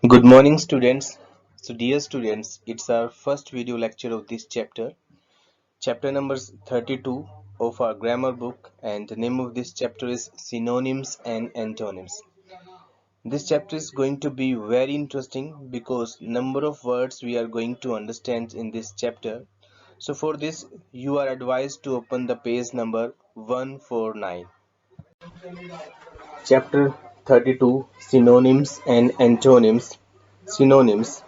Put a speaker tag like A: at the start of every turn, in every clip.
A: Good morning, students. So, dear students, it's our first video lecture of this chapter number 32 of our grammar book, and the name of this chapter is Synonyms and Antonyms. This chapter is going to be very interesting because number of words we are going to understand in this chapter. So, for this, you are advised to open the page number 149. Chapter 32 Synonyms and Antonyms. Synonyms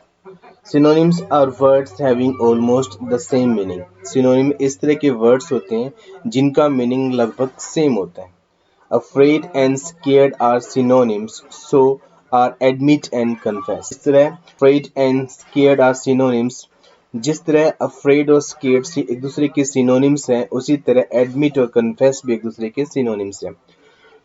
A: Synonyms are words having almost the same meaning. Synonym इस तरह के words होते हैं जिनका meaning लगभग same होता है. Afraid and scared are synonyms, so are admit and confess. इस तरह afraid and scared are synonyms. जिस तरह afraid और scared एक दूसरे के synonyms हैं, उसी तरह admit और confess भी एक दूसरे के synonyms हैं.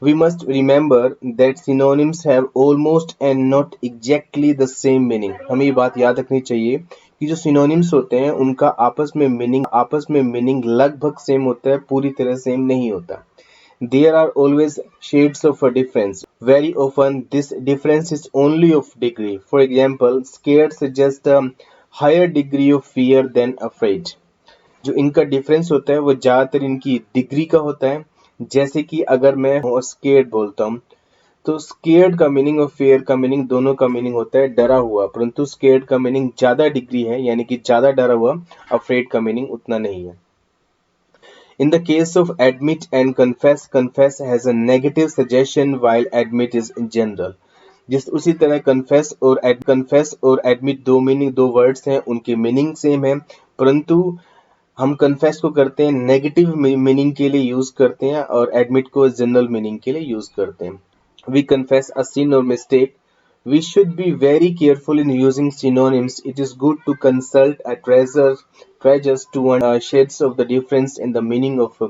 A: We must remember that synonyms have almost and not exactly the same meaning. हमें ये बात याद रखनी चाहिए कि जो synonyms होते हैं उनका आपस में meaning लगभग same होता है, पूरी तरह same नहीं होता. There are always shades of a difference. Very often this difference is only of degree. For example, scared suggests a higher degree of fear than afraid. जो इनका डिफरेंस होता है वो ज्यादातर इनकी डिग्री का होता है. जैसे कि अगर मैं स्केर्ड बोलता हूँ तो स्केर्ड का मीनिंग और फेयर का मीनिंग दोनों का मीनिंग होता है डरा हुआ, परंतु स्केर्ड का मीनिंग ज्यादा डिग्री है यानी कि ज्यादा डरा हुआ. अफ्रेड का मीनिंग उतना नहीं है. In the case of admit and confess, confess has a negative suggestion while admit is general. जिस उसी तरह confess और admit दो वर्ड्स हैं, उनके मीनिंग सेम है, परंतु हम कन्फेस को करते हैं नेगेटिव मीनिंग के लिए यूज करते हैं और एडमिट को जनरल मीनिंग के लिए यूज करते हैं. वी कन्फेस अ सिन और mistake. We should be very careful in using synonyms. It is good to consult a treasures to shades of the difference in the meaning of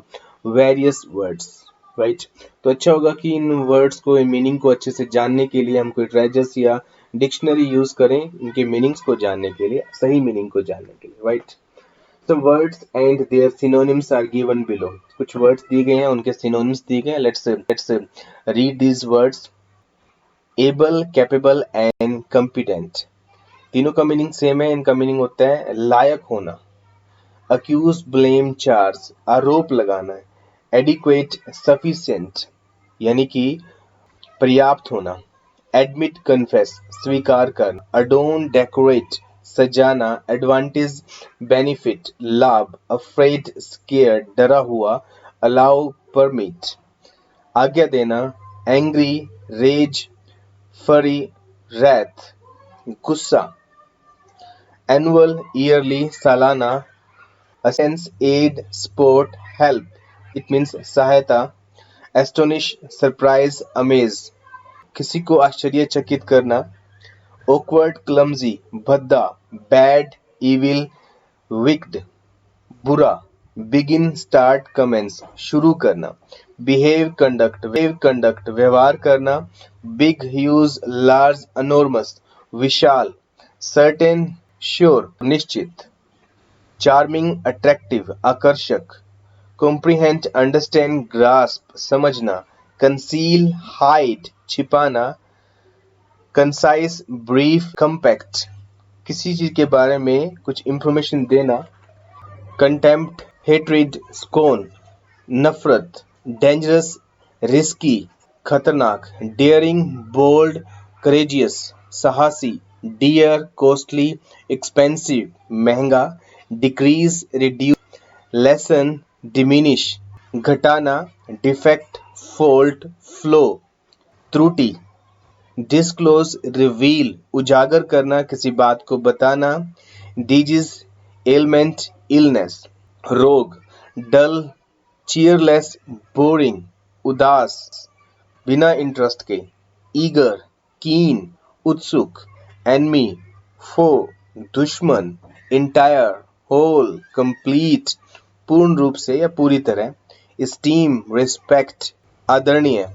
A: various words. Right? तो अच्छा होगा कि इन words को meaning को अच्छे से जानने के लिए हम कोई ट्रेजर्स या डिक्शनरी यूज करें इनके मीनिंग्स को जानने के लिए, सही मीनिंग को जानने के लिए. Right? The words and their synonyms are given below. कुछ words दिए गए हैं, उनके synonyms दिए गए हैं. Let's read these words. Able, capable and competent. तीनों का मीनिंग सेम है. इनका मीनिंग होता है लायक होना. Accuse, blame, charge. आरोप लगाना. Adequate, sufficient. यानी कि पर्याप्त होना. Admit, confess. स्वीकार करना. Adorn, decorate. सजाना. एडवांटेज, बेनिफिट, लाभ. अफ्रेड, स्केयर्ड, डरा हुआ. Allow, permit. आज्ञा देना. एंग्री, रेज, फरी, रैथ, गुस्सा. एनुअल, ईयरली, सालाना. असेंस, aid, support, help. It means सहायता. Astonish, surprise, amaze. किसी को आश्चर्यचकित करना. awkward, clumsy, भद्दा, bad, evil, wicked, बुरा. begin, start, commence, शुरू करना. behave, conduct, व्यवहार करना. big, huge, large, enormous, विशाल. certain, sure, निश्चित. charming, attractive, आकर्षक. comprehend, understand, grasp, समझना. conceal, hide, छिपाना. कंसाइज, ब्रीफ, कम्पैक्ट, किसी चीज के बारे में कुछ इंफॉर्मेशन देना. कंटेम्प्ट, हेट्रेड, स्कोन, नफरत. डेंजरस, रिस्की, खतरनाक. डेयरिंग, बोल्ड, करेजियस, साहसी. डियर, कॉस्टली, एक्सपेंसिव, महंगा. Decrease, reduce. लेसन, डिमिनिश, घटाना. डिफेक्ट, फॉल्ट, फ्लो, त्रुटि. डिस्क्लोज, रिवील, उजागर करना, किसी बात को बताना. डिजीज, एलमेंट, इलनेस, रोग. डल, चीयरलेस, बोरिंग, उदास, बिना इंटरेस्ट के. ईगर, कीन, उत्सुक. एनमी, फो, दुश्मन. इंटायर, होल, कंप्लीट, पूर्ण रूप से या पूरी तरह. स्टीम, रिस्पेक्ट, आदरणीय.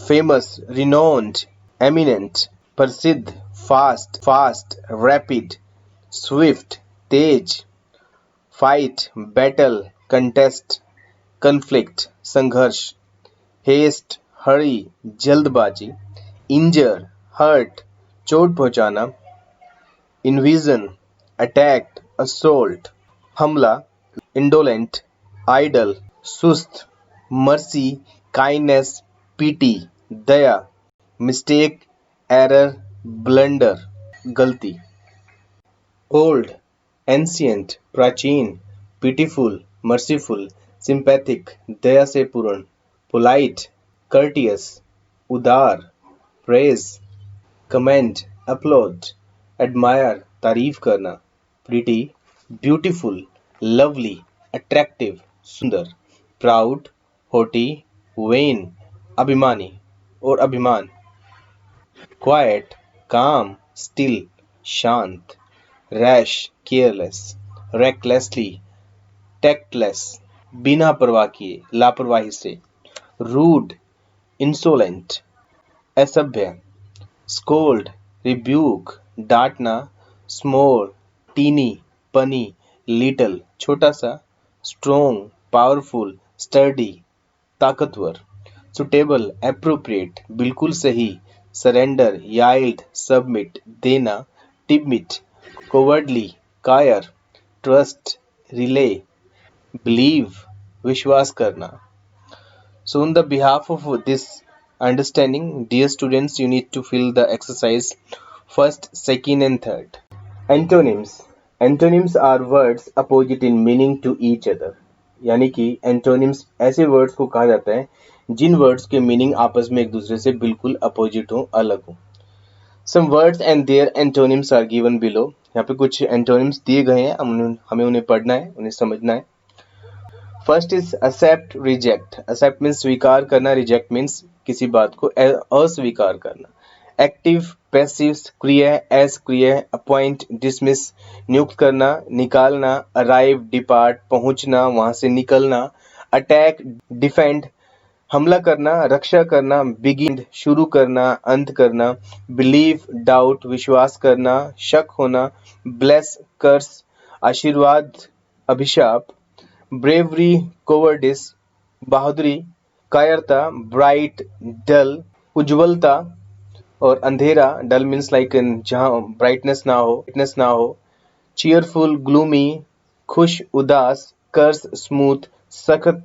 A: फेमस, रिनोन्ड, eminent, प्रसिद्ध. फास्ट, रैपिड, स्विफ्ट, तेज. फाइट, बैटल, कंटेस्ट, कन्फ्लिक्ट, संघर्ष. हेस्ट, हरी, जल्दबाजी. इंजर, हर्ट, चोट पहुंचाना, invasion, attack, assault, हमला, indolent, idle, सुस्त, mercy, kindness, pity, दया, mistake, error, blunder, गलती, old, ancient, प्राचीन, pitiful, merciful, sympathetic, दया से पूर्ण, polite, courteous, उदार, praise, commend, applaud, admire, तारीफ करना, pretty, beautiful, lovely, attractive, सुंदर, proud, haughty, vain, अभिमानी और अभिमान, quiet, calm, still, शांत, rash, careless, recklessly, tactless, बिना परवाह किए, लापरवाही से, rude, insolent, असभ्य, scold, rebuke, डांटना, small, teeny, punny, little, छोटा सा, strong, powerful, sturdy, ताकतवर, suitable, appropriate, बिल्कुल सही, surrender, yield, submit, देना, timid, cowardly, कायर, trust, relay, believe, विश्वास करना. So on the behalf of this understanding, dear students, you need to fill the exercise first, second and third. Antonyms. Antonyms are words opposite in meaning to each other. यानी कि antonyms ऐसे words को कहा जाता है जिन words के meaning आपस में एक दूसरे से बिल्कुल opposite हो, अलग हो. Some words and their antonyms are given below. यहाँ पे कुछ antonyms दिए गए हैं, हमें उन्हें पढ़ना है, उन्हें समझना है. First is accept, reject. accept means स्वीकार करना, reject means किसी बात को अस्वीकार करना. एक्टिव, पैसिव, क्रिया, एस क्रिया, अपॉइंट, डिसमिस, नियुक्त करना, निकालना, अराइव, डिपार्ट, पहुंचना, वहां से निकलना, अटैक, डिफेंड, हमला करना, रक्षा करना, बिगिन, शुरू करना, अंत करना, बिलीव, डाउट, विश्वास करना, शक होना, ब्लेस, कर्स, आशीर्वाद, अभिशाप, ब्रेवरी, कोवर्डिस, बहादुरी, कायरता, ब्राइट, डल, उज्ज्वलता और अंधेरा, डल मीन्स लाइक जहाँ ब्राइटनेस ना हो, चीयरफुल, ग्लूमी, खुश, उदास, कर्स, स्मूथ, सख्त,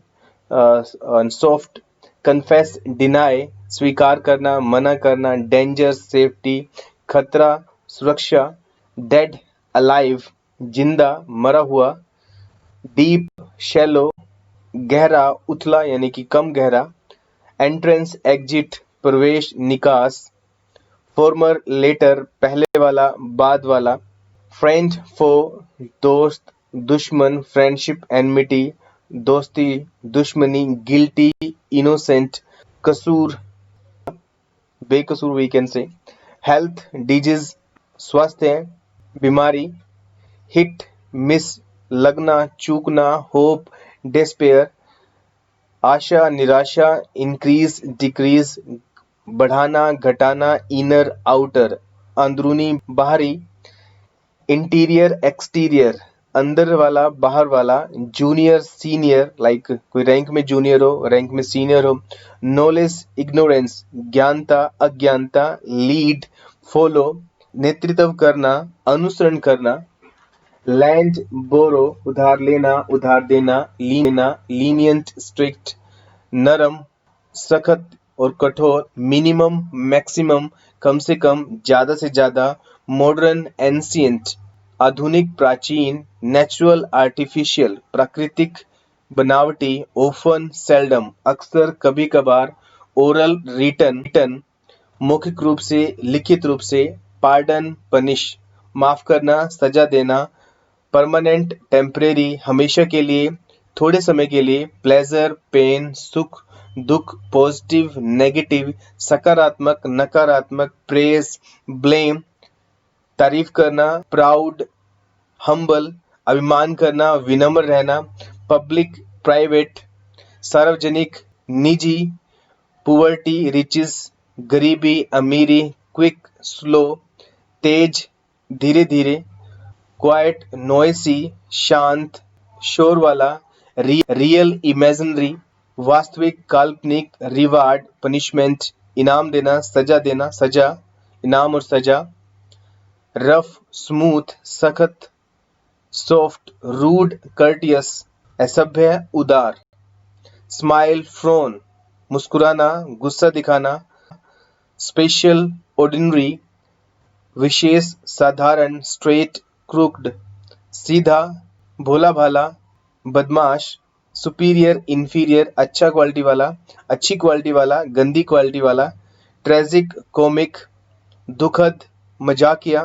A: सॉफ्ट, कन्फेस, डिनाई, स्वीकार करना, मना करना, डेंजर, सेफ्टी, खतरा, सुरक्षा, डेड, अलाइव, जिंदा, मरा हुआ, डीप, शैलो, गहरा, उथला यानी कि कम गहरा, एंट्रेंस, एग्जिट, प्रवेश, निकास, फॉर्मर, लेटर, पहले वाला, बाद वाला, फ्रेंड, फो, दोस्त, दुश्मन, फ्रेंडशिप, एनमिटी, दोस्ती, दुश्मनी, गिल्टी, इनोसेंट, कसूर, बेकसूर we can say, health, disease, स्वास्थ्य, बीमारी, हिट, मिस, लगना, चूकना, होप, डिस्पेयर, आशा, निराशा, इंक्रीज, डिक्रीज, बढ़ाना, घटाना, इनर, आउटर, अंदरूनी, बाहरी, इंटीरियर, एक्सटीरियर, अंदर वाला, बाहर वाला, जूनियर, सीनियर, लाइक कोई रैंक में जूनियर हो, रैंक में सीनियर हो, नॉलेज, इग्नोरेंस, ज्ञानता, अज्ञानता, लीड, फॉलो, नेतृत्व करना, अनुसरण करना, लैंड, बोरो, उधार लेना, उधार देना, लीनियंट, स्ट्रिक्ट, नरम, सख्त और कठोर, मिनिमम, मैक्सिमम, कम से कम, ज्यादा से ज्यादा, मॉडर्न, एंशिएंट, आधुनिक, प्राचीन, नेचुरल, आर्टिफिशियल, प्राकृतिक, बनावटी, ओफन, सेल्डम, अक्सर, कभी कभार, ओरल, रिटन, मौखिक रूप से, लिखित रूप से, पार्डन, पनिश, माफ करना, सजा देना, परमानेंट, टेम्परेरी, हमेशा के लिए, थोड़े समय के लिए, प्लेजर, पेन, सुख, दुख, पॉजिटिव, नेगेटिव, सकारात्मक, नकारात्मक, प्रेज, ब्लेम, तारीफ करना, प्राउड, हम्बल, अभिमान करना, विनम्र रहना, पब्लिक, प्राइवेट, सार्वजनिक, निजी, पुअर्टी, रिचेस, गरीबी, अमीरी, क्विक, स्लो, तेज, धीरे धीरे, क्वाइट, नॉइसी, शांत, शोर वाला, रियल, इमेजिनरी, वास्तविक, काल्पनिक, रिवार्ड, पनिशमेंट, इनाम देना, सजा, इनाम और सजा, रफ स्मूथ सख्त, सॉफ्ट रूड कर्टियस, असभ्य उदार, स्माइल फ्रोन मुस्कुराना गुस्सा दिखाना, स्पेशल ऑर्डिनरी विशेष साधारण, स्ट्रेट क्रूक्ड सीधा भोला भाला, बदमाश, सुपीरियर इंफीरियर अच्छा क्वालिटी वाला, अच्छी क्वालिटी वाला, गंदी क्वालिटी वाला, ट्रेजिक कॉमिक दुखद मजाकिया,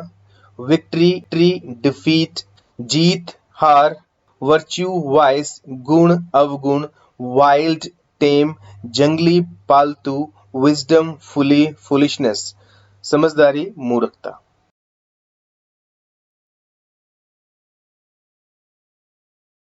A: विक्ट्री डिफीट जीत हार, वर्च्यू वाइस गुण अवगुण, वाइल्ड टेम जंगली पालतू, विजडम फुली फुलिशनेस समझदारी मूर्खता।